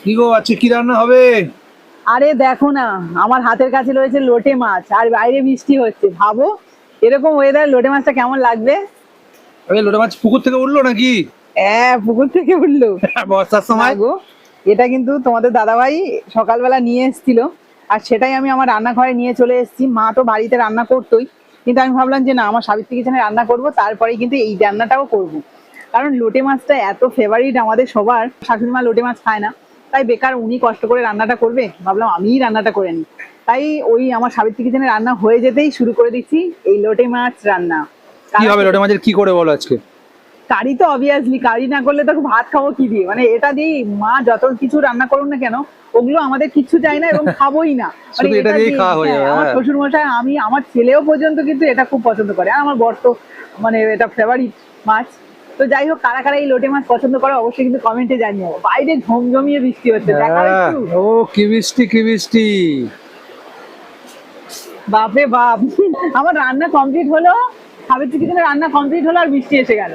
কি গো, আজকে কি রান্না হবে? আরে দেখো না, আমার হাতের কাছে রয়েছে লোটে মাছ আর বাইরে বৃষ্টি হচ্ছে। ভাবো এরকম ওয়েদার লোটে মাছটা কেমন লাগবে। আরে লোটে মাছ পুকুর থেকে উঠলো নাকি? হ্যাঁ, পুকুর থেকে উঠলো। বর্ষার না সময়। গো, এটা কিন্তু তোমাদের দাদাভাই সকালবেলা নিয়ে এসেছিল, আর সেটাই আমি আমার রান্নাঘরে নিয়ে চলে এসেছি। মা তো বাড়িতে রান্না করতোই, কিন্তু আমি ভাবলাম যে না, আমার সাবিত্রী কিচেনে রান্না করব, তারপরেই কিন্তু এই রান্নাটাও করব। কারণ লোটে মাছটা এত ফেভারিট আমাদের সবার, শাশুড়ি মা লোটে মাছ খায় না, তাই বেকার উনি কষ্ট করে রান্নাটা করবে, ভাবলাম আমিই রান্নাটা করে নিই। তাই ওই আমার সাবিত্রী কিচেনে রান্না হয়ে যেতেই শুরু করে দিচ্ছি এই লোটে মাছ রান্না। কি হবে লোটে মাছের, কি করে বলো আজকে? কারি তো অবভিয়াসলি, কারি না করলে তো ভাত খাবো কি দিয়ে, মানে এটা দিয়েই মা যত কিছু রান্না করুন না কেন, ওগুলো আমাদের কিচ্ছু চাই না এবং খাবোই না। মানে শুধু এটা এটা দিয়েই দিয়ে, খাওয়া হয়ে হ্যাঁ, যাবে। আমার হ্যাঁ। শ্বশুর মশাই, আমি, আমার ছেলেও পর্যন্ত কিন্তু এটা খুব পছন্দ করে, আর আমার বর তো মানে এটা ফেভারিট মাছ। তো যাই হোক, কারা কারা এই লোটে মাছ পছন্দ করে অবশ্যই কিন্তু কমেন্টে জানিও। বাইরে ঝমঝমিয়ে বৃষ্টি হচ্ছে, দেখার হ্যাঁ। একটু। ও কি বৃষ্টি, কি বৃষ্টি! বাপরে বাপ, আমার রান্না কমপ্লিট হলো, সাবিত্রী কিচেনে রান্না কমপ্লিট হলো আর বৃষ্টি এসে গেল।